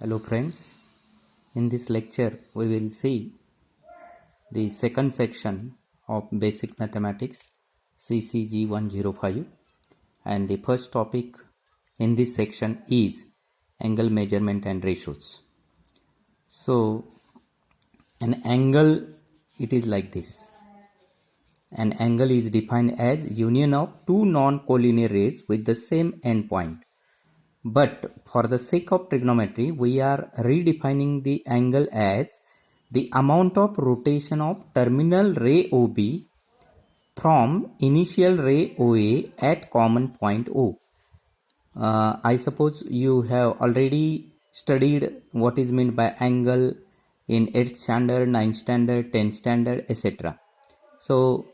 Hello friends, in this lecture we will see the second section of Basic Mathematics CCG 105, and the first topic in this section is angle measurement and ratios. So an angle, it is like this. An angle is defined as union of two non-collinear rays with the same endpoint. But for the sake of trigonometry, we are redefining the angle as the amount of rotation of terminal ray OB from initial ray OA at common point O. I suppose you have already studied what is meant by angle in 8th standard, 9th standard, 10th standard, etc. So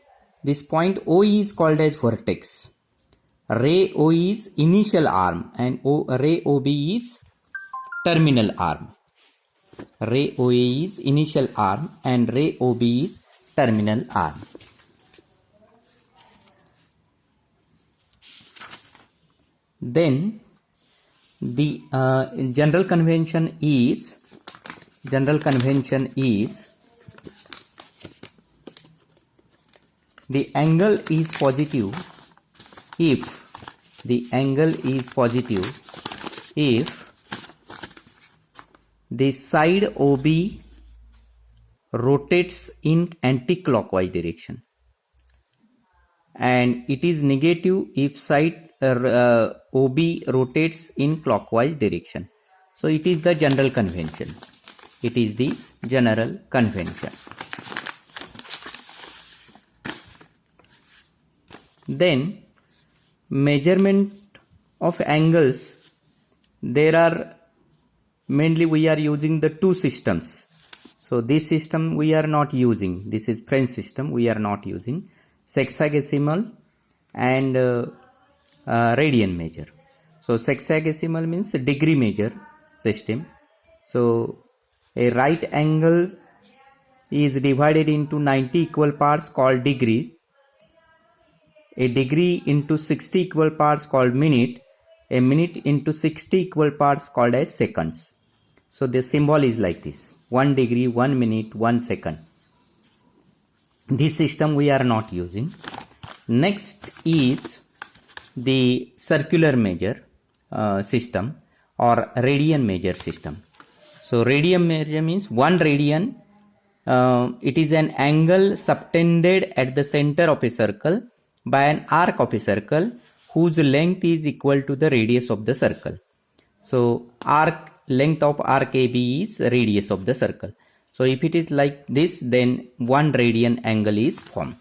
this point O is called as vertex. Ray O is initial arm and ray OB is terminal arm. Ray OA is initial arm and ray OB is terminal arm. Then the general convention is the angle is positive if the side OB rotates in anti-clockwise direction, and it is negative if side OB rotates in clockwise direction. So it is the general convention. Then measurement of angles, there are mainly we are using the two systems. So this system we are not using, this is French system, we are not using sexagesimal and radian measure. So sexagesimal means degree measure system. So a right angle is divided into 90 equal parts called degrees. A degree into 60 equal parts called minute. A minute into 60 equal parts called as seconds. So the symbol is like this: 1 degree, 1 minute, 1 second. This system we are not using. Next is the circular measure system or radian measure system. So radian measure means 1 radian. It is an angle subtended at the center of a circle by an arc of a circle whose length is equal to the radius of the circle. So length of arc AB is radius of the circle. So if it is like this, then 1 radian angle is formed.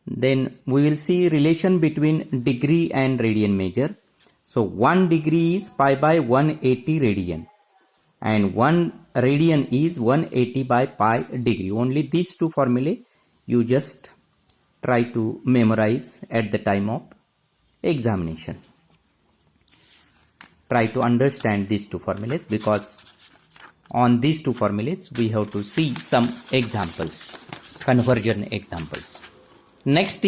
Then we will see relation between degree and radian measure. So 1 degree is pi by 180 radian, and 1 radian is 180 by pi degree. Only these two formulae you just try to memorize at the time of examination. Try to understand these two formulas, because on these two formulas we have to see some examples, conversion examples. Next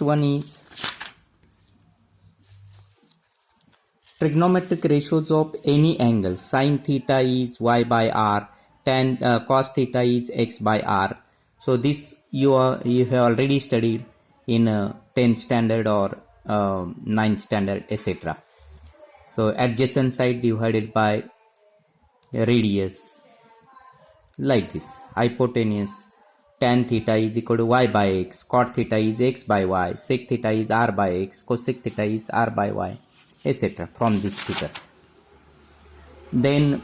one is trigonometric ratios of any angle. Sin theta is y by r, tan cos theta is x by r. So this you have already studied in 10th standard or 9th standard, etc. So adjacent side divided by radius, like this. Hypotenuse, tan theta is equal to y by x, cot theta is x by y, sec theta is r by x, cosec theta is r by y, etc. from this figure. Then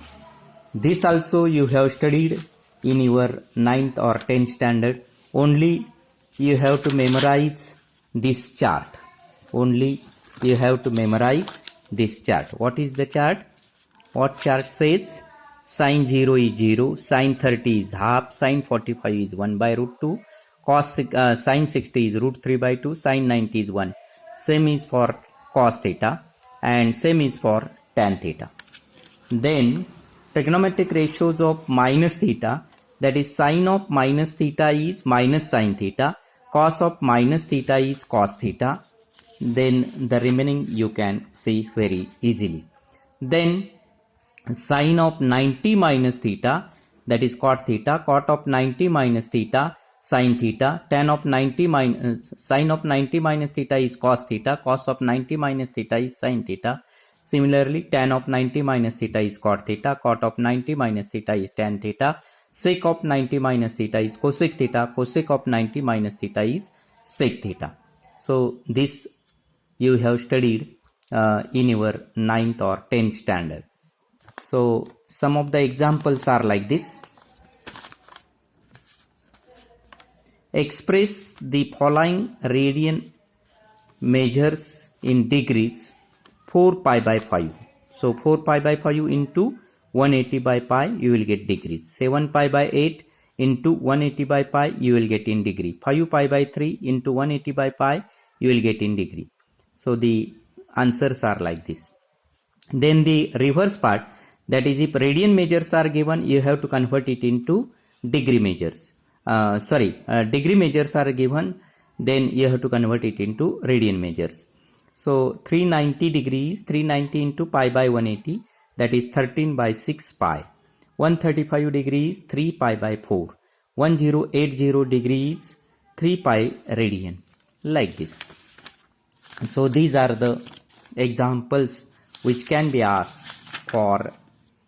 this also you have studied in your 9th or 10th standard. Only you have to memorize this chart. What is the chart? What chart says? Sin 0 is 0, sin 30 is half, sin 45 is 1 by root 2, sin 60 is root 3 by 2, sin 90 is 1. Same is for cos theta and same is for tan theta. Then trigonometric ratios of minus theta, that is sin of minus theta is minus sin theta, cos of minus theta is cos theta, then the remaining you can see very easily. Then sine of 90 minus theta, that is cot theta, cot of 90 minus theta, sine theta, tan of 90 minus, sine of 90 minus theta is cos theta, cos of 90 minus theta is sine theta. Similarly, tan of 90 minus theta is cot theta, cot of 90 minus theta is tan theta, sec of 90 minus theta is cosec theta, cosec of 90 minus theta is sec theta. So this you have studied in your 9th or 10th standard. So some of the examples are like this. Express the following radian measures in degrees 4 pi by 5. So 4 pi by 5 into 180 by pi, you will get degrees. 7 pi by 8 into 180 by pi, you will get in degree. 5 pi by 3 into 180 by pi, you will get in degree. So the answers are like this. Then the reverse part, that is if radian measures are given, you have to convert it into degree measures. Degree measures are given, then you have to convert it into radian measures. So 390 degrees, 390 into pi by 180, that is 13 by 6 pi. 135 degrees, 3 pi by 4. 1080 degrees, 3 pi radian. Like this. So these are the examples which can be asked for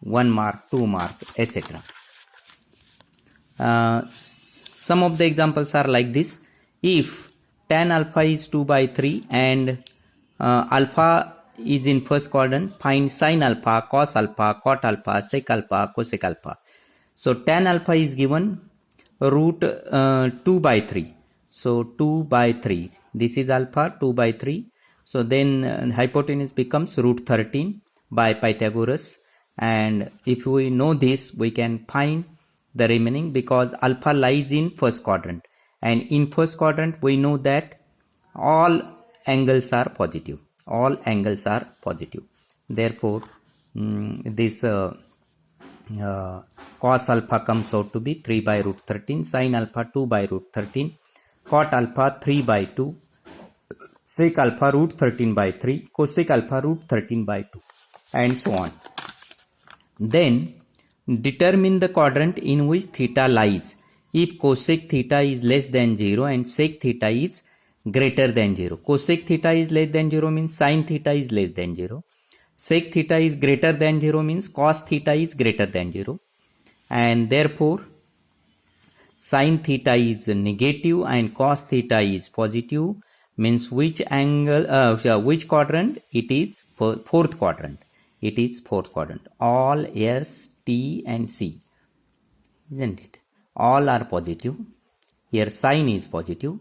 1 mark, 2 mark, etc. Some of the examples are like this. If tan alpha is 2 by 3 and alpha is in first quadrant, find sin alpha, cos alpha, cot alpha, sec alpha, cosec alpha. So tan alpha is given root 2 by 3. So 2 by 3. This is alpha 2 by 3. So then hypotenuse becomes root 13 by Pythagoras. And if we know this, we can find the remaining, because alpha lies in first quadrant. And in first quadrant, we know that all angles are positive. All angles are positive. Therefore, this cos alpha comes out to be 3 by root 13, sin alpha 2 by root 13, cot alpha 3 by 2, sec alpha root 13 by 3, cosec alpha root 13 by 2, and so on. Then determine the quadrant in which theta lies if cosec theta is less than 0 and sec theta is greater than 0. Cosec theta is less than 0 means sin theta is less than 0. Sec theta is greater than 0 means cos theta is greater than 0. And therefore, sin theta is negative and cos theta is positive, means which angle, which quadrant? It is fourth quadrant. It is fourth quadrant. All S, T and C. Isn't it? All are positive. Here sin is positive.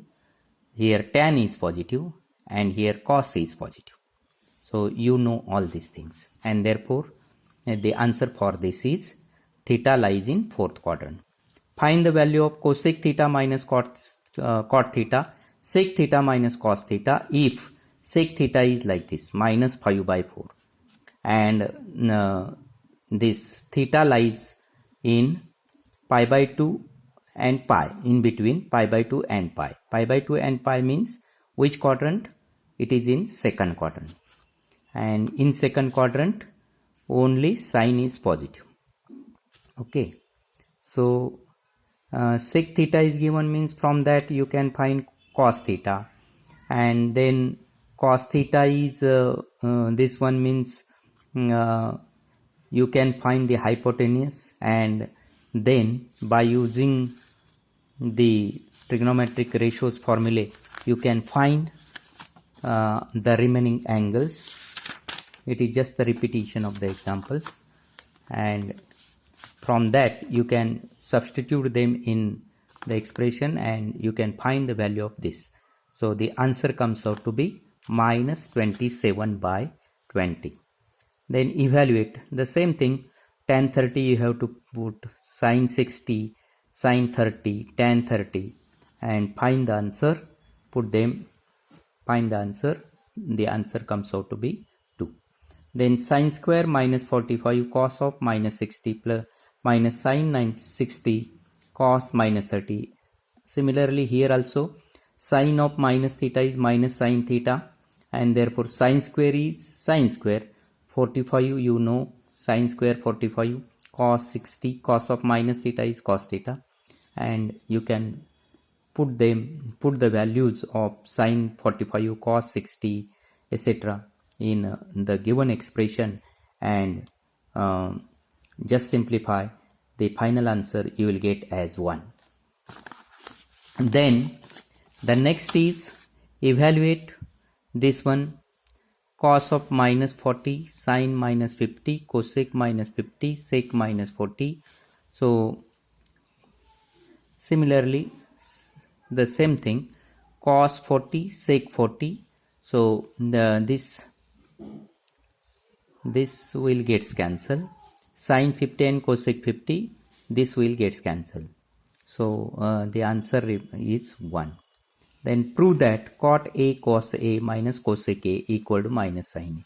Here tan is positive. And here cos is positive. So you know all these things. And therefore, the answer for this is theta lies in fourth quadrant. Find the value of cosec theta minus cot theta, sec theta minus cos theta if sec theta is like this, minus 5 by 4. And this theta lies in pi by 2 and pi, in between pi by 2 and pi. Pi by 2 and pi means which quadrant? It is in second quadrant. And in second quadrant, only sin is positive. Okay. So, sec theta is given, means from that you can find cos theta. And then cos theta is, this one means you can find the hypotenuse, and then by using the trigonometric ratios formulae, you can find the remaining angles. It is just the repetition of the examples, and from that you can substitute them in the expression and you can find the value of this. So the answer comes out to be minus 27 by 20. Then evaluate the same thing. Tan 30 you have to put sin 60, sin 30, tan 30 and find the answer. Put them, find the answer. The answer comes out to be 2. Then sin square minus 45 cos of minus 60 plus minus sin 60 cos minus 30. Similarly here also sin of minus theta is minus sin theta, and therefore sine square is sine square. 45, you know, sine square 45, cos 60, cos of minus theta is cos theta, and you can put the values of sine 45, cos 60, etc. in the given expression, and just simplify. The final answer you will get as 1. Then the next is evaluate this one: cos of minus 40, sine minus 50, cosec minus 50, sec minus 40. So similarly, the same thing, cos 40, sec 40. So this will get cancelled. Sine 50 and cosec 50, this will get cancelled. So the answer is 1. Then prove that cot A cos A minus cosec A equal to minus sine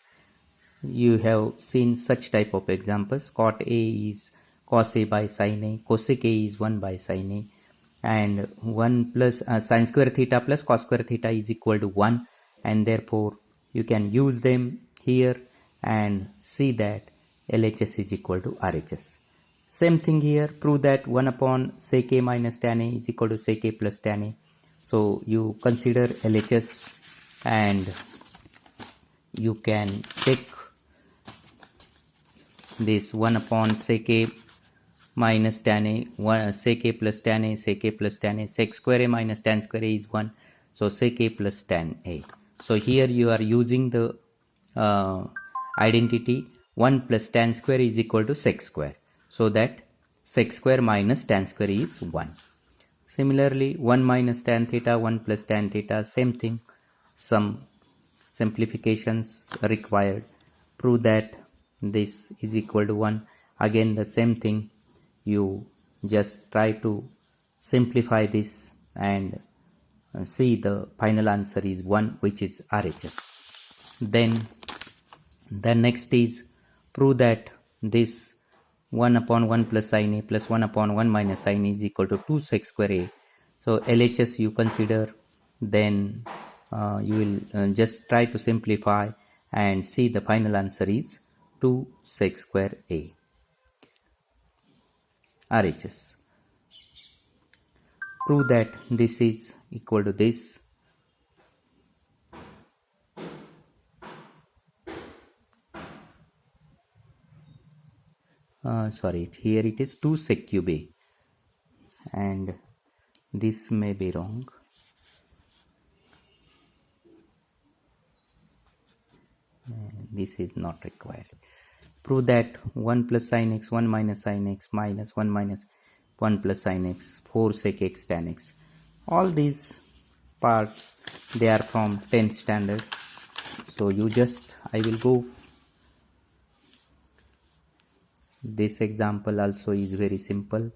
A. You have seen such type of examples. Cot A is cos A by sine A, cosec A is 1 by sine A, and 1 plus sine square theta plus cos square theta is equal to 1, and therefore you can use them here and see that LHS is equal to RHS. Same thing here, prove that 1 upon sec A minus tan A is equal to sec A plus tan A. So you consider LHS and you can check this 1 upon sec A minus tan A, 1 sec A plus tan A, sec A plus tan A, sec square A minus tan square A is 1, so sec A plus tan A. So here you are using the identity 1 plus tan square is equal to sec square, so that sec square minus tan square is 1. Similarly, 1 minus tan theta, 1 plus tan theta, same thing. Some simplifications required. Prove that this is equal to 1. Again the same thing. You just try to simplify this and see the final answer is 1, which is RHS. Then the next is prove that this 1 upon 1 plus sine A plus 1 upon 1 minus sine A is equal to 2 sec square A. So LHS you consider, then you will just try to simplify and see the final answer is 2 sec square A. RHS. Prove that this is equal to this. Sorry, here it is 2 sec cube A, and this may be wrong. This is not required. Prove that 1 plus sin x, 1 minus sin x, minus 1 minus 1 plus sin x, 4 sec x tan x. All these parts, they are from 10th standard. So you just, I will go. This example also is very simple.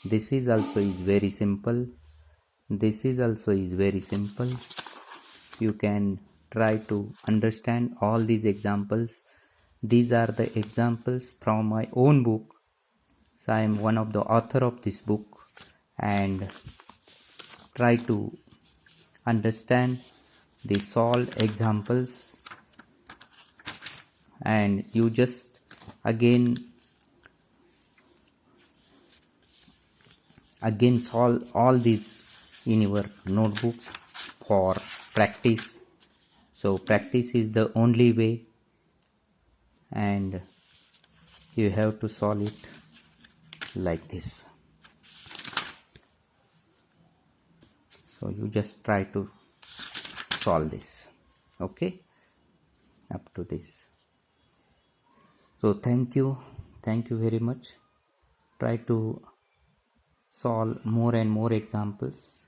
This is also is very simple. This is also is very simple. You can try to understand all these examples. These are the examples from my own book. So I am one of the author of this book, and try to understand the solved examples, and you just again solve all these in your notebook for practice. So practice is the only way, and you have to solve it like this. So you just try to solve this, okay, up to this. So thank you very much. Try to solve more and more examples.